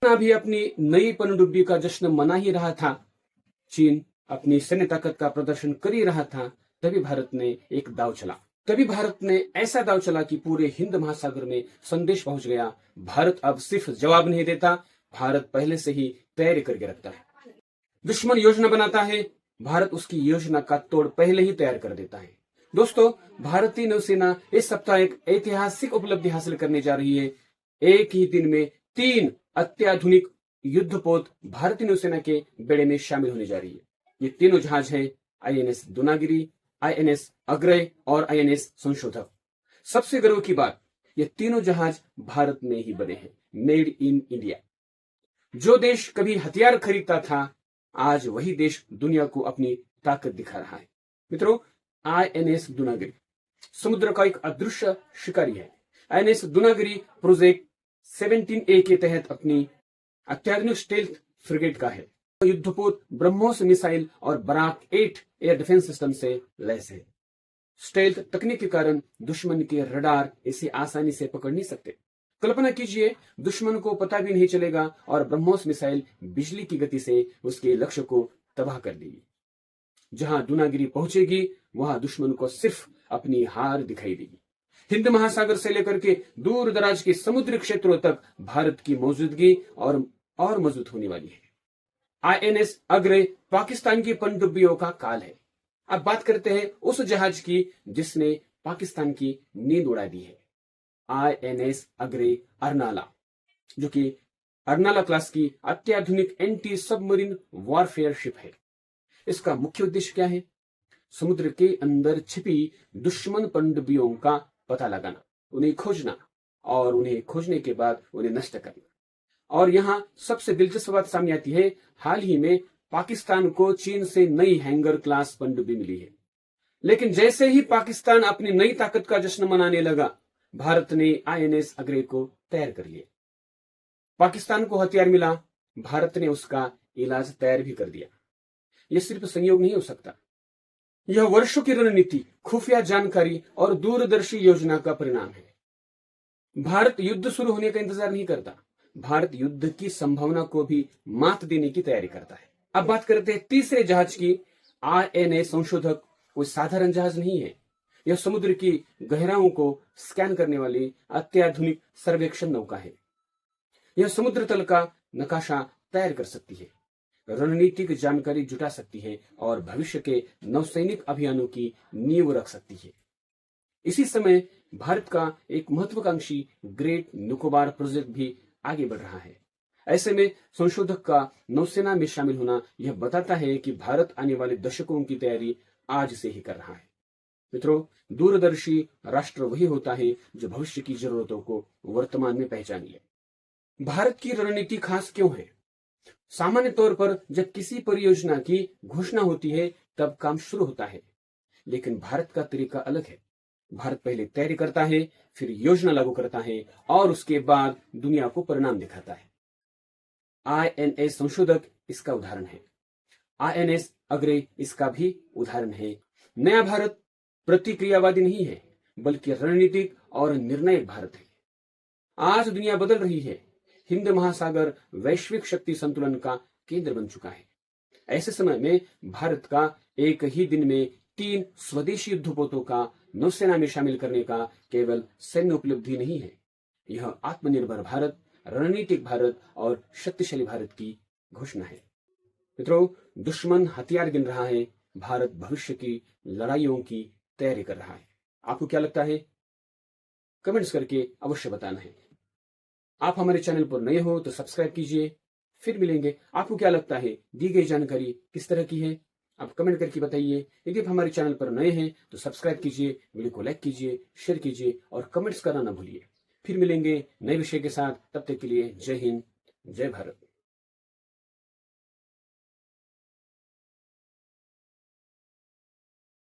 अभी अपनी नई पनडुब्बी का जश्न मना ही रहा था, चीन अपनी सैन्य ताकत का प्रदर्शन कर ही रहा था, तभी भारत ने एक दाव चला। तभी भारत ने ऐसा दाव चला कि पूरे हिंद महासागर में संदेश पहुंच गया। भारत अब सिर्फ जवाब नहीं देता, भारत पहले से ही तैयारी करके रखता है। दुश्मन योजना बनाता है, भारत उसकी योजना का तोड़ पहले ही तैयार कर देता है। दोस्तों, भारतीय नौसेना इस सप्ताह एक ऐतिहासिक उपलब्धि हासिल करने जा रही है। एक ही दिन में 3 अत्याधुनिक युद्धपोत भारतीय नौसेना के बेड़े में शामिल होने जा रही है। ये तीनों जहाज हैं आईएनएस दुनागिरी, आईएनएस अग्रय और आईएनएस संशोधक। सबसे गर्व की बात, ये तीनों जहाज भारत में ही बने हैं, मेड इन इंडिया। जो देश कभी हथियार खरीदता था, आज वही देश दुनिया को अपनी ताकत दिखा रहा है। मित्रों, आईएनएस दुनागिरी समुद्र का एक अदृश्य शिकारी है। आईएनएस दुनागिरी प्रोजेक्ट 17A के तहत अपनी अत्याधुनिक स्टेल्थ फ्रिगेट का है। युद्धपोत ब्रह्मोस मिसाइल और बराक 8 एयर डिफेंस सिस्टम से लैस है। स्टेल्थ तकनीक के कारण दुश्मन के रडार इसे आसानी से पकड़ नहीं सकते। कल्पना कीजिए, दुश्मन को पता भी नहीं चलेगा और ब्रह्मोस मिसाइल बिजली की गति से उसके लक्ष्य को तबाह कर देगी। जहां दुनागिरी पहुंचेगी, वहां दुश्मन को सिर्फ अपनी हार दिखाई देगी। हिंद महासागर से लेकर के दूर दराज के समुद्री क्षेत्रों तक भारत की मौजूदगी और मजबूत होने वाली है। आईएनएस अग्रय पाकिस्तान की पनडुब्बियों का काल है। अब बात करते हैं उस जहाज की जिसने पाकिस्तान की नींद उड़ा दी है। आईएनएस अग्रय अर्नाला, जो कि अर्नाला क्लास की अत्याधुनिक एंटी सबमरीन वॉरफेयर शिप है। इसका मुख्य उद्देश्य क्या है? समुद्र के अंदर छिपी दुश्मन पनडुब्बियों का पता लगाना, उन्हें खोजना और उन्हें खोजने के बाद उन्हें नष्ट करना। और यहां सबसे दिलचस्प बात सामने आती है, हाल ही में पाकिस्तान को चीन से नई हैंगर क्लास पनडुब्बी मिली है। लेकिन जैसे ही पाकिस्तान अपनी नई ताकत का जश्न मनाने लगा, भारत ने आईएनएस अग्रय को तैयार कर लिया। पाकिस्तान को हथियार मिला, भारत ने उसका इलाज तैयार भी कर दिया। यह सिर्फ संयोग नहीं हो सकता, यह वर्षों की रणनीति, खुफिया जानकारी और दूरदर्शी योजना का परिणाम है। भारत युद्ध शुरू होने का इंतजार नहीं करता, भारत युद्ध की संभावना को भी मात देने की तैयारी करता है। अब बात करते हैं तीसरे जहाज की। आईएनएस संशोधक कोई साधारण जहाज नहीं है, यह समुद्र की गहराइयों को स्कैन करने वाली अत्याधुनिक सर्वेक्षण नौका है। यह समुद्र तल का नक्शा तैयार कर सकती है, रणनीतिक जानकारी जुटा सकती है और भविष्य के नौसैनिक अभियानों की नींव रख सकती है। इसी समय भारत का एक महत्वाकांक्षी ग्रेट निकोबार प्रोजेक्ट भी आगे बढ़ रहा है। ऐसे में संशोधक का नौसेना में शामिल होना यह बताता है कि भारत आने वाले दशकों की तैयारी आज से ही कर रहा है। मित्रों, दूरदर्शी राष्ट्र वही होता है जो भविष्य की जरूरतों को वर्तमान में पहचान ले। भारत की रणनीति खास क्यों है? सामान्य तौर पर जब किसी परियोजना की घोषणा होती है तब काम शुरू होता है, लेकिन भारत का तरीका अलग है। भारत पहले तैयारी करता है, फिर योजना लागू करता है और उसके बाद दुनिया को परिणाम दिखाता है। आईएनएस संशोधक इसका उदाहरण है, आईएनएस अग्रय इसका भी उदाहरण है। नया भारत प्रतिक्रियावादी नहीं है, बल्कि रणनीतिक और निर्णायक भारत है। आज दुनिया बदल रही है, हिंद महासागर वैश्विक शक्ति संतुलन का केंद्र बन चुका है। ऐसे समय में भारत का एक ही दिन में 3 स्वदेशी युद्धपोतों का नौसेना में शामिल करने का केवल सैन्य उपलब्धि नहीं है, यह आत्मनिर्भर भारत, रणनीतिक भारत और शक्तिशाली भारत की घोषणा है। मित्रों, दुश्मन हथियार गिन रहा है, भारत भविष्य की लड़ाइयों की तैयारी कर रहा है। आपको क्या लगता है? कमेंट्स करके अवश्य बताना है। आप हमारे चैनल पर नए हो तो सब्सक्राइब कीजिए। फिर मिलेंगे। आपको क्या लगता है, दी गई जानकारी किस तरह की है? आप कमेंट करके बताइए। यदि आप हमारे चैनल पर नए हैं तो सब्सक्राइब कीजिए, वीडियो को लाइक कीजिए, शेयर कीजिए और कमेंट्स करना ना भूलिए। फिर मिलेंगे नए विषय के साथ। तब तक के लिए जय हिंद, जय भारत।